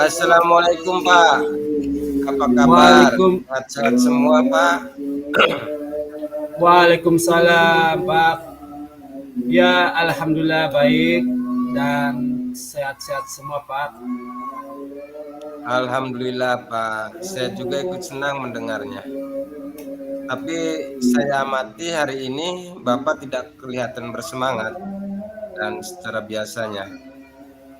Assalamualaikum Pak, apa kabar? Waalaikum, Sehat-sehat semua Pak? Waalaikumsalam, Pak. Ya, alhamdulillah baik dan sehat-sehat semua, Pak. Alhamdulillah Pak, saya juga ikut senang mendengarnya. Tapi saya amati hari ini Bapak tidak kelihatan bersemangat dan secara biasanya.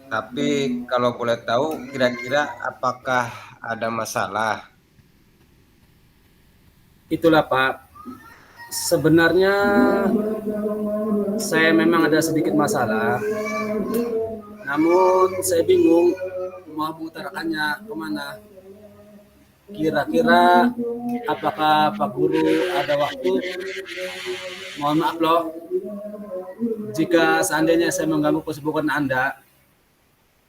Tapi kalau boleh tahu kira-kira apakah ada masalah? Itulah, Pak. Sebenarnya saya memang ada sedikit masalah, namun saya bingung mau mengutarakannya kemana. Kira-kira apakah Pak Guru ada waktu? Mohon maaf loh, jika seandainya saya mengganggu kesibukan Anda.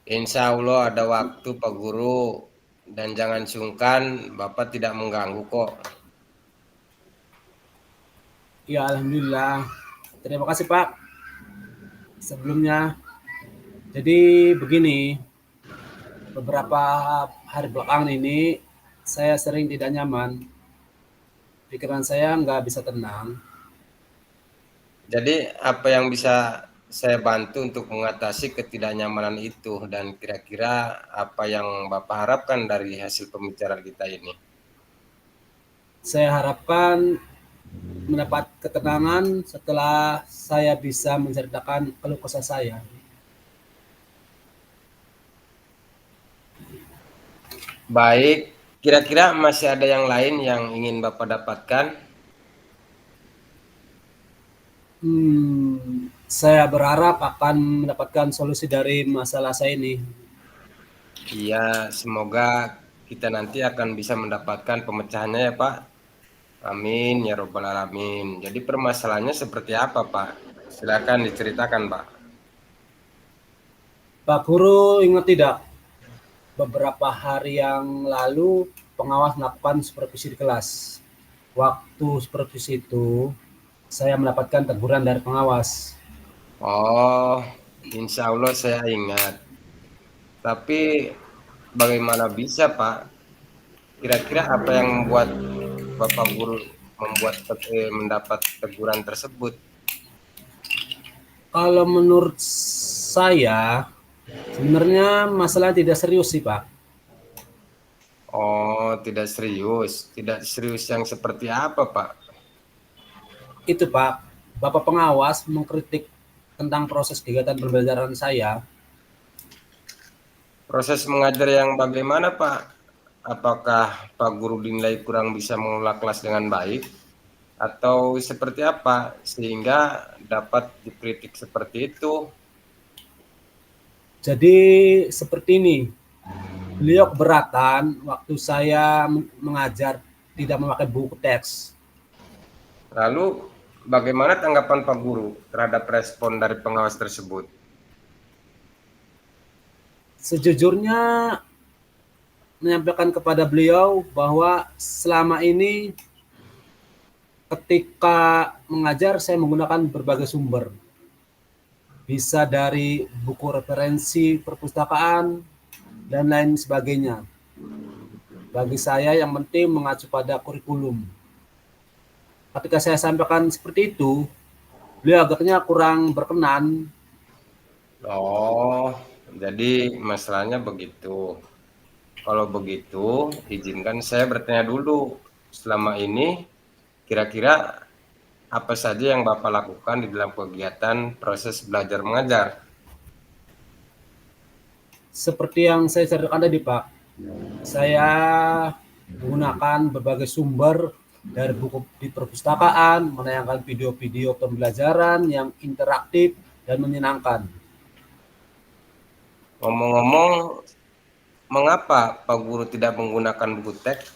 Insya Allah ada waktu Pak Guru dan jangan sungkan Bapak tidak mengganggu kok. Ya, alhamdulillah. Terima kasih, Pak. Sebelumnya, jadi begini, beberapa hari belakangan ini saya sering tidak nyaman. Pikiran saya nggak bisa tenang. Jadi apa yang bisa saya bantu untuk mengatasi ketidaknyamanan itu dan kira-kira apa yang Bapak harapkan dari hasil pembicaraan kita ini? Saya harapkan mendapat ketenangan setelah saya bisa menceritakan keluh kesah saya. Baik, kira-kira masih ada yang lain yang ingin Bapak dapatkan? Saya berharap akan mendapatkan solusi dari masalah saya ini. Iya, semoga kita nanti akan bisa mendapatkan pemecahannya ya Pak. Amin ya robbal alamin. Jadi permasalahannya seperti apa Pak? Silakan diceritakan Pak. Pak Guru ingat tidak, beberapa hari yang lalu pengawas melakukan supervisi di kelas. Waktu supervisi itu, saya mendapatkan teguran dari pengawas. Oh, insya Allah saya ingat. Tapi bagaimana bisa Pak? Kira-kira apa yang membuat Bapak Guru mendapat teguran tersebut? Kalau menurut saya, sebenarnya masalah tidak serius sih, Pak. Oh, tidak serius. Tidak serius yang seperti apa Pak? Itu, Pak, Bapak pengawas mengkritik tentang proses kegiatan pembelajaran saya. Proses mengajar yang bagaimana Pak? Apakah Pak Guru dinilai kurang bisa mengelola kelas dengan baik? Atau seperti apa sehingga dapat dikritik seperti itu? Jadi seperti ini, beliau keberatan waktu saya mengajar tidak memakai buku teks. Lalu bagaimana tanggapan Pak Guru terhadap respon dari pengawas tersebut? Sejujurnya menyampaikan kepada beliau bahwa selama ini ketika mengajar saya menggunakan berbagai sumber. Bisa dari buku referensi perpustakaan dan lain sebagainya. Bagi saya yang penting mengacu pada kurikulum. Ketika saya sampaikan seperti itu, beliau agaknya kurang berkenan. Oh, jadi masalahnya begitu. Kalau begitu, izinkan saya bertanya dulu. Selama ini, kira-kira apa saja yang Bapak lakukan di dalam kegiatan proses belajar mengajar? Seperti yang saya ceritakan tadi, Pak, saya menggunakan berbagai sumber dari buku di perpustakaan, menayangkan video-video pembelajaran yang interaktif dan menyenangkan. Ngomong-ngomong, mengapa Pak Guru tidak menggunakan buku teks?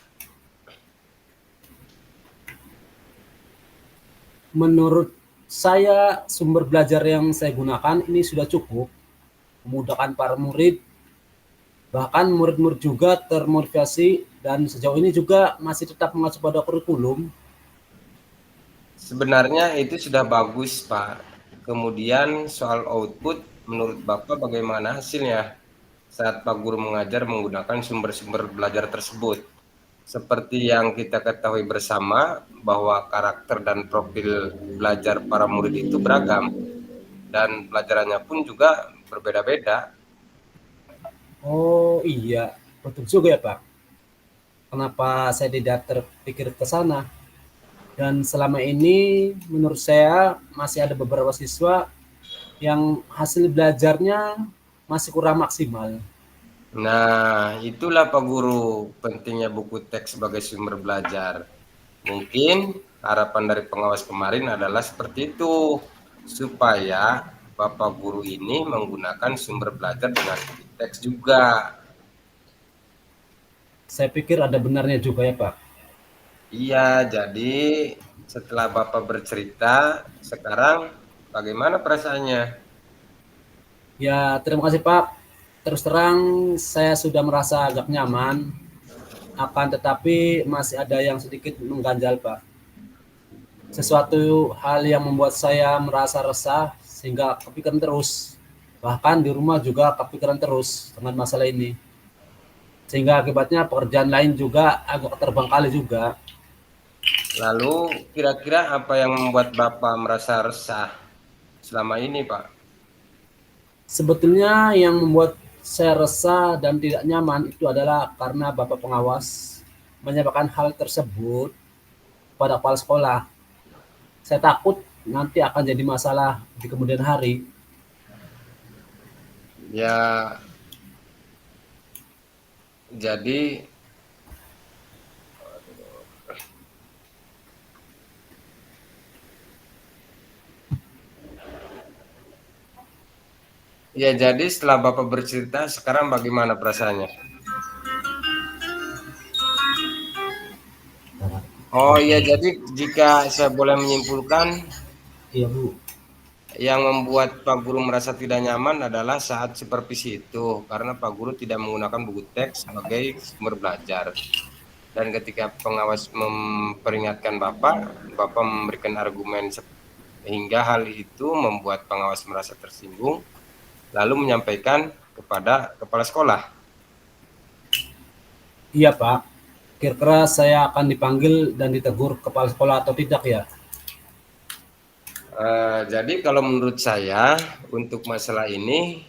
Menurut saya, sumber belajar yang saya gunakan ini sudah cukup memudahkan para murid, bahkan murid-murid juga termotivasi dan sejauh ini juga masih tetap mengacu pada kurikulum. Sebenarnya itu sudah bagus, Pak. Kemudian soal output, menurut Bapak bagaimana hasilnya? saat Pak Guru mengajar menggunakan sumber-sumber belajar tersebut. Seperti yang kita ketahui bersama bahwa karakter dan profil belajar para murid itu beragam dan pelajarannya pun juga berbeda-beda. Oh iya, betul juga ya Pak. Kenapa saya tidak terpikir ke sana? Dan selama ini menurut saya masih ada beberapa siswa yang hasil belajarnya masih kurang maksimal. Nah, itulah Pak Guru pentingnya buku teks sebagai sumber belajar. Mungkin harapan dari pengawas kemarin adalah seperti itu, supaya Bapak Guru ini menggunakan sumber belajar dengan buku teks juga. Saya pikir ada benarnya juga ya Pak. Iya, jadi setelah Bapak bercerita, sekarang bagaimana perasaannya? Ya terima kasih Pak. Terus terang saya sudah merasa agak nyaman, akan tetapi masih ada yang sedikit mengganjal Pak. Sesuatu hal yang membuat saya merasa resah sehingga kepikiran terus. Bahkan di rumah juga kepikiran terus dengan masalah ini. Sehingga akibatnya pekerjaan lain juga agak terbengkalai juga. Lalu kira-kira apa yang membuat Bapak merasa resah selama ini, Pak? Sebetulnya yang membuat saya resah dan tidak nyaman itu adalah karena Bapak pengawas menyampaikan hal tersebut pada kepala sekolah. Saya takut nanti akan jadi masalah di kemudian hari. Ya, jadi jadi setelah Bapak bercerita, sekarang bagaimana perasaannya? Oh iya, jadi jika saya boleh menyimpulkan, Iya Bu. yang membuat Pak Guru merasa tidak nyaman adalah saat supervisi itu, karena Pak Guru tidak menggunakan buku teks sebagai sumber belajar. Dan ketika pengawas memperingatkan Bapak, Bapak memberikan argumen sehingga hal itu membuat pengawas merasa tersinggung, lalu menyampaikan kepada kepala sekolah. Iya Pak. Kira-kira saya akan dipanggil dan ditegur kepala sekolah atau tidak ya? Jadi kalau menurut saya untuk masalah ini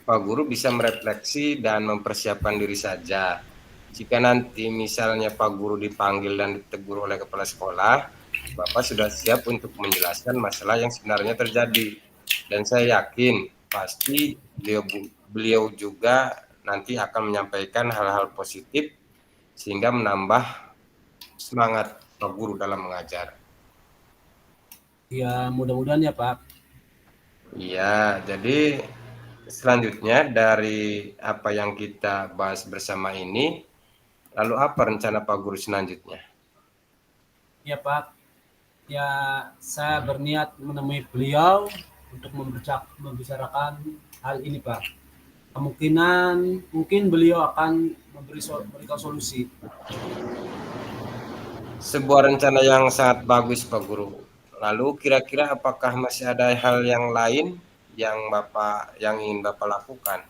Pak Guru bisa merefleksi dan mempersiapkan diri saja. Jika nanti misalnya Pak Guru dipanggil dan ditegur oleh kepala sekolah, Bapak sudah siap untuk menjelaskan masalah yang sebenarnya terjadi. Dan saya yakin pasti beliau juga nanti akan menyampaikan hal-hal positif sehingga menambah semangat Pak Guru dalam mengajar. Ya mudah-mudahan ya Pak. Iya, jadi selanjutnya dari apa yang kita bahas bersama ini, lalu apa rencana Pak Guru selanjutnya? Ya Pak. Ya saya berniat menemui beliau untuk membicarakan hal ini Pak. Kemungkinan mungkin beliau akan memberikan solusi. Sebuah rencana yang sangat bagus Pak Guru. Lalu kira-kira apakah masih ada hal yang lain yang ingin Bapak lakukan?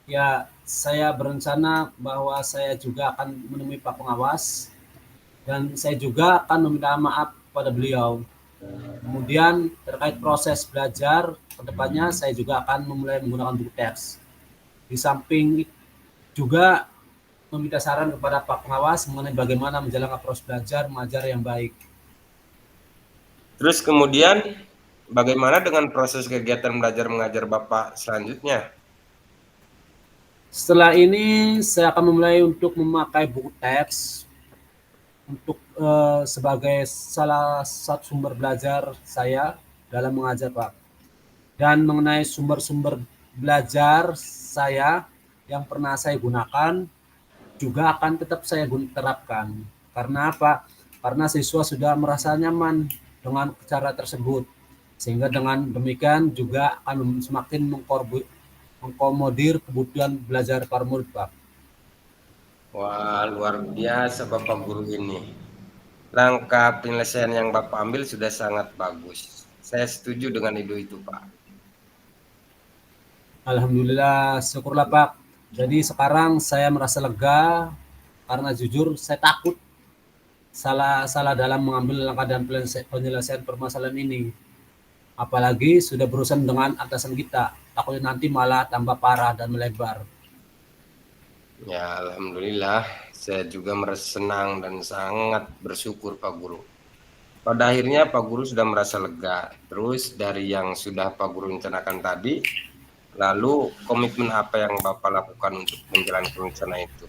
Ya, saya berencana bahwa saya juga akan menemui Pak Pengawas dan saya juga akan meminta maaf pada beliau. Kemudian terkait proses belajar kedepannya saya juga akan memulai menggunakan buku teks. Di samping juga meminta saran kepada Pak Pengawas mengenai bagaimana menjalankan proses belajar mengajar yang baik. Terus kemudian bagaimana dengan proses kegiatan belajar mengajar Bapak selanjutnya? Setelah ini saya akan memulai untuk memakai buku teks untuk sebagai salah satu sumber belajar saya dalam mengajar Pak. Dan mengenai sumber-sumber belajar saya yang pernah saya gunakan juga akan tetap saya terapkan. Karena apa? Karena siswa sudah merasa nyaman dengan cara tersebut. Sehingga dengan demikian juga akan semakin mengkomodir kebutuhan belajar para murid, Pak. Wah, luar biasa Bapak Guru ini. Langkah penyelesaian yang Bapak ambil sudah sangat bagus. Saya setuju dengan ide itu, Pak. Alhamdulillah, syukurlah Pak. Jadi sekarang saya merasa lega karena jujur saya takut salah salah dalam mengambil langkah dan penyelesaian permasalahan ini. Apalagi sudah berurusan dengan atasan kita. Takutnya nanti malah tambah parah dan melebar. Ya, alhamdulillah, saya juga merasa senang dan sangat bersyukur Pak Guru. Pada akhirnya Pak Guru sudah merasa lega. Terus dari yang sudah Pak Guru rencanakan tadi, lalu komitmen apa yang Bapak lakukan untuk menjalankan rencana itu?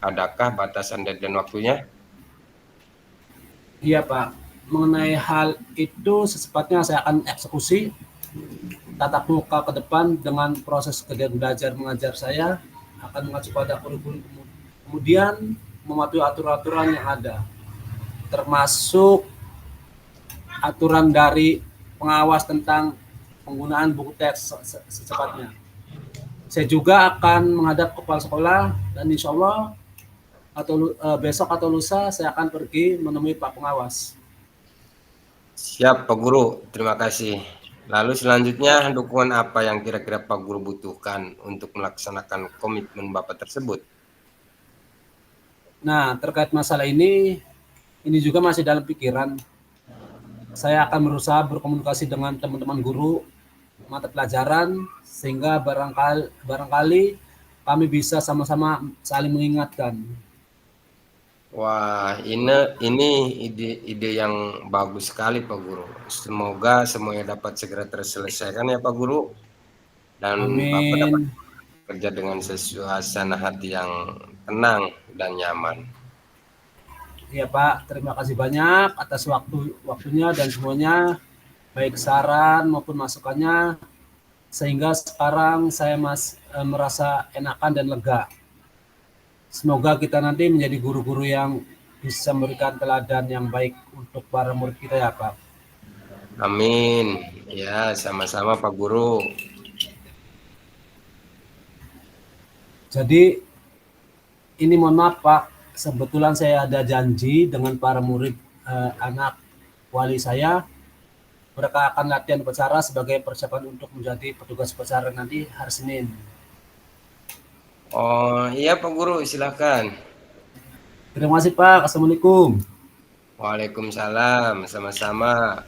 Adakah batasan deadline waktunya? Iya Pak, mengenai hal itu secepatnya saya akan eksekusi tatap muka ke depan dengan proses kegiatan belajar mengajar saya akan mengacu pada kurikulum, kemudian mematuhi aturan-aturan yang ada, termasuk aturan dari pengawas tentang penggunaan buku teks secepatnya. Saya juga akan menghadap kepala sekolah dan insya Allah atau besok atau lusa saya akan pergi menemui Pak Pengawas. Siap Pak Guru, terima kasih. Lalu selanjutnya dukungan apa yang kira-kira Pak Guru butuhkan untuk melaksanakan komitmen Bapak tersebut? Nah, terkait masalah ini juga masih dalam pikiran. Saya akan berusaha berkomunikasi dengan teman-teman guru mata pelajaran sehingga barangkali kami bisa sama-sama saling mengingatkan. Wah, ini ide yang bagus sekali Pak Guru. Semoga semuanya dapat segera terselesaikan ya Pak Guru, dan Bapak dapat Amin. bekerja dengan suasana hati yang tenang dan nyaman. Ya Pak, terima kasih banyak atas waktunya dan semuanya, baik saran maupun masukannya, sehingga sekarang saya merasa enakan dan lega. Semoga kita nanti menjadi guru-guru yang bisa memberikan teladan yang baik untuk para murid kita ya Pak. Amin. Ya, sama-sama Pak Guru. Jadi ini mohon maaf Pak, kebetulan saya ada janji dengan para murid anak wali saya. Mereka akan latihan upacara sebagai persiapan untuk menjadi petugas upacara nanti hari Senin. Oh iya Pak Guru, silakan. Terima kasih Pak. Assalamualaikum. Waalaikumsalam, sama-sama.